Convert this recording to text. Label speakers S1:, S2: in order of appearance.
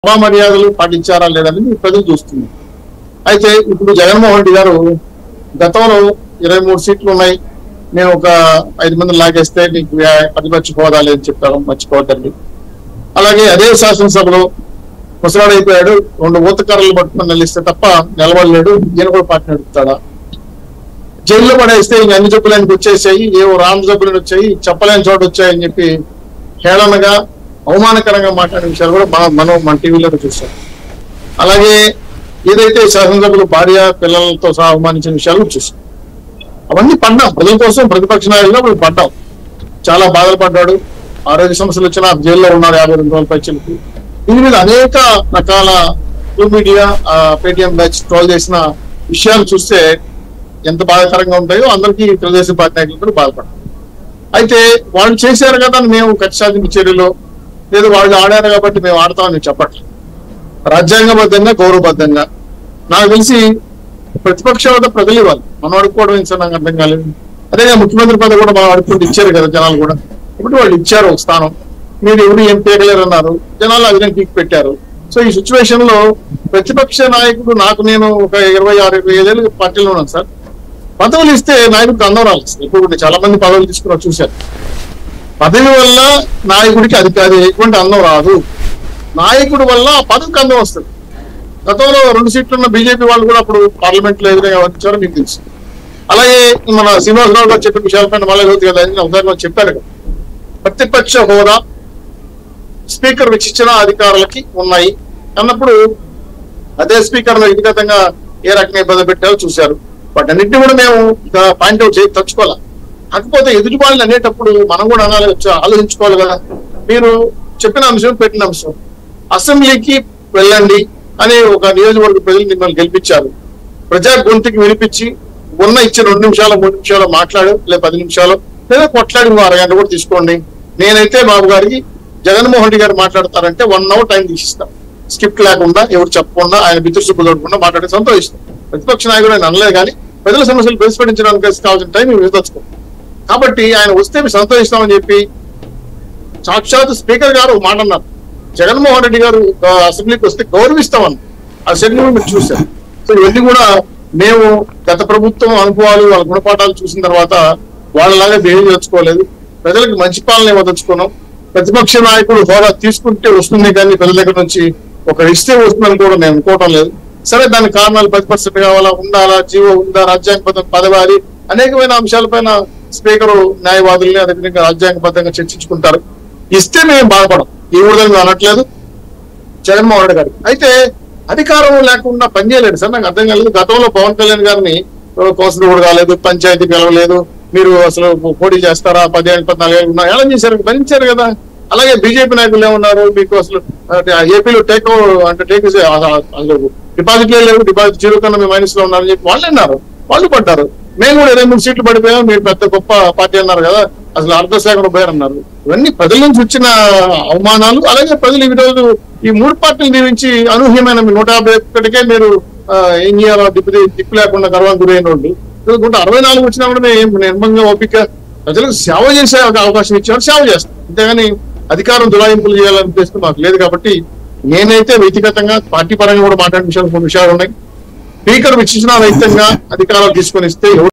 S1: సభా మర్యాదలు పాటించారా లేదని ప్రజలు చూస్తున్నారు. అయితే ఇప్పుడు జగన్మోహన్ రెడ్డి గారు గతంలో 23 సీట్లు ఉన్నాయి, నేను ఒక 5 మంది లాగేస్తే నీకు ప్రతిపక్ష హోదా లేదని చెప్పారు, మర్చిపోవద్దండి. అలాగే అదే శాసనసభలో ముసలాడైపోయాడు, 2 ఊతకర్రలు పట్టుకుని నిలిస్తే తప్ప నిలబడలేడు, ఈయన కూడా పార్టీ నడుపుతాడా? జైల్లో పడేస్తే ఇంక అన్ని జబ్బులకి వచ్చేసాయి, ఏవో రామ్ జబ్బులని వచ్చాయి, చెప్పలేని చోటు వచ్చాయని చెప్పి హేళనగా అవమానకరంగా మాట్లాడిన విషయాలు కూడా మన టీవీలో చూసాం. అలాగే ఏదైతే శాసనసభలు భార్య పిల్లలతో సహా అవమానించిన విషయాలు చూసాం. అవన్నీ పడ్డాం, ప్రజల కోసం ప్రతిపక్ష నాయకులుగా మేము పడ్డాం. చాలా బాధలు పడ్డాడు, ఆరోగ్య సమస్యలు వచ్చినా జైల్లో ఉన్నారు 52 రోజుల పైచలకి. దీని మీద అనేక రకాల మీడియా పేటిఎం బ్యాచ్ ట్రోల్ చేసిన విషయాలు చూస్తే ఎంత బాధాకరంగా ఉంటాయో అందరికీ తెలుగుదేశం పార్టీ నాయకులు కూడా బాధపడ్డారు. అయితే వాళ్ళు చేశారు కదా మేము కక్షాదింపు చర్యలో లేదు, వాళ్ళు ఆడారు కాబట్టి మేము ఆడతామని చెప్పట్లేదు. రాజ్యాంగబద్ధంగా గౌరవబద్ధంగా నాకు తెలిసి ప్రతిపక్ష హోదా ప్రజలు ఇవ్వాలి, మనం అడుక్కోవడం ఏంటో నాకు అర్థం కాలేదు. అదే ముఖ్యమంత్రి పదవి కూడా మనం అడుక్కుంటూ ఇచ్చారు కదా జనాలు కూడా, ఇప్పుడు వాళ్ళు ఇచ్చారు ఒక స్థానం, మీరు ఎవరు ఏం పీకలేరు అన్నారు, జనాలు అవినీతి పీక్ పెట్టారు. సో ఈ సిచ్యువేషన్ లో ప్రతిపక్ష నాయకుడు నేను ఒక 26-25 ఏళ్ళు పార్టీలో ఉన్నాను సార్, పదవులు ఇస్తే నాయకుడికి అందం రాలి. ఇప్పుడు చాలా మంది పదవులు తీసుకున్నారు చూశారు. పదవి వల్ల నాయకుడికి ఎటువంటి అందం రాదు, నాయకుడి వల్ల ఆ పదవికి అందం వస్తుంది. గతంలో 2 సీట్లు ఉన్న బీజేపీ వాళ్ళు కూడా అప్పుడు పార్లమెంట్ లో ఎదురుగా వచ్చారో మీకు తెలుసు. అలాగే మన శ్రీనివాసరావు గారు చెప్పిన విషయాలపైన మళ్ళీ కదా ఉదాహరణ చెప్పారు కదా, ప్రతిపక్ష హోదా స్పీకర్ విచక్షణ అధికారులకి ఉన్నాయి అన్నప్పుడు అదే స్పీకర్ వ్యక్తిగతంగా ఏ రకంగా ఇబ్బంది పెట్టారో చూశారు. వాటన్నిటిని కూడా మేము పాయింట్ అవుట్ చేసి తచ్చుకోవాలి. కాకపోతే ఎదుటి వాళ్ళని అనేటప్పుడు మనం కూడా ఆలోచించుకోవాలి కదా. మీరు చెప్పిన అంశం పెట్టిన అంశం అసెంబ్లీకి వెళ్ళండి అని ఒక నియోజకవర్గ ప్రజలు మిమ్మల్ని గెలిపించారు, ప్రజా గొంతుకి వినిపించి ఉన్న ఇచ్చిన 2 నిమిషాలు 3 నిమిషాలు మాట్లాడు, లేదా 10 నిమిషాలు లేదా కొట్లాడి 1 అరగంట కూడా తీసుకోండి. నేనైతే బాబు గారికి జగన్మోహన్ రెడ్డి గారు మాట్లాడతారంటే 1 అవర్ టైం తీసిస్తాం, స్కిప్ లేకుండా ఎవరు చెప్పకుండా ఆయన బితుసుకు చూడకుండా మాట్లాడే సంతోషిస్తాం. ప్రతిపక్ష నాయకుడు ఆయన అనలేదు, కానీ ప్రజల సమస్యలు పరిష్కరించడానికి కావాల్సిన టైం మేము తెచ్చుకోం. కాబట్టి ఆయన వస్తే మేము సంతోషిస్తామని చెప్పి సాక్షాత్ స్పీకర్ గారు మాట అన్నారు, జగన్మోహన్ రెడ్డి గారు అసెంబ్లీకి వస్తే గౌరవిస్తామని ఆ సెగ్మెంట్ మీరు చూశారు. సో ఇవన్నీ కూడా మేము గత ప్రభుత్వం అనుభవాలు వాళ్ళ గుణపాఠాలు చూసిన తర్వాత వాళ్ళలాగా బిహేవ్ తెచ్చుకోలేదు, ప్రజలకు మంచి పాలన ఇవ్వదలుచుకున్నాం. ప్రతిపక్ష నాయకుడు హోదా తీసుకుంటే వస్తుంది కానీ ప్రజల దగ్గర నుంచి ఒక ఇస్తే వస్తుందని కూడా మేము అనుకోవటం లేదు. సరే దానికి కారణాలు 10% కావాలా, ఉండాలా, జీవో ఉందా, రాజ్యాంగబద్ధం పదవాలి, అనేకమైన అంశాలపైన స్పీకరు న్యాయవాదుల్ని అదేవిధంగా రాజ్యాంగబద్ధంగా చర్చించుకుంటారు. ఇస్తే మేము బాధపడం, ఈ ఊళ్ళని అనట్లేదు జగన్మోహన్ రెడ్డి గారికి. అయితే అధికారం లేకుండా పనిచేయలేదు సార్, నాకు అర్థం కాలేదు. గతంలో పవన్ కళ్యాణ్ గారిని కౌన్సిలర్ కూడా కాలేదు, పంచాయతీ గెలవలేదు, మీరు అసలు పోటీ చేస్తారా, 10 ఏళ్ళు 14 ఏళ్ళు ఉన్నా ఎలా చేశారు, భరించారు కదా. అలాగే బీజేపీ నాయకులు ఏమన్నారు, మీకు అసలు ఏపీలో డిపాజిట్లే లేవు, డిపాజిట్ జీరో కన్నా మేము మైనస్ లో ఉన్నారని చెప్పి వాళ్ళు అన్నారు, వాళ్ళు పడ్డారు. మేము కూడా 23 సీట్లు పడిపోయాం, మీరు పెద్ద గొప్ప పార్టీ అన్నారు కదా, అసలు అర్ధశాఖలో పోయారన్నారు. ఇవన్నీ ప్రజల నుంచి వచ్చిన అవమానాలు. అలాగే ప్రజలు ఈ రోజు ఈ 3 పార్టీలు దీవించి అనూహ్యమైన 151కే మీరు ఏం చేయాలో దిక్కు లేకుండా గర్వానికి గురైన వాళ్ళు 64 వచ్చినా కూడా మేము నిర్మంగా ఓపిక ప్రజలకు సేవ చేసే అవకాశం ఇచ్చేవారు సేవ చేస్తాం, అంతేగాని అధికారం దులాయింపులు చేయాలని ఉద్దేశం మాకు లేదు. కాబట్టి నేనైతే వ్యక్తిగతంగా పార్టీ పరంగా కూడా మాట్లాడిన కొన్ని విషయాలు ఉన్నాయి. స్పీకర్ విచక్షణ రహితంగా అధికారాలు తీసుకొని ఇస్తే ఎవరు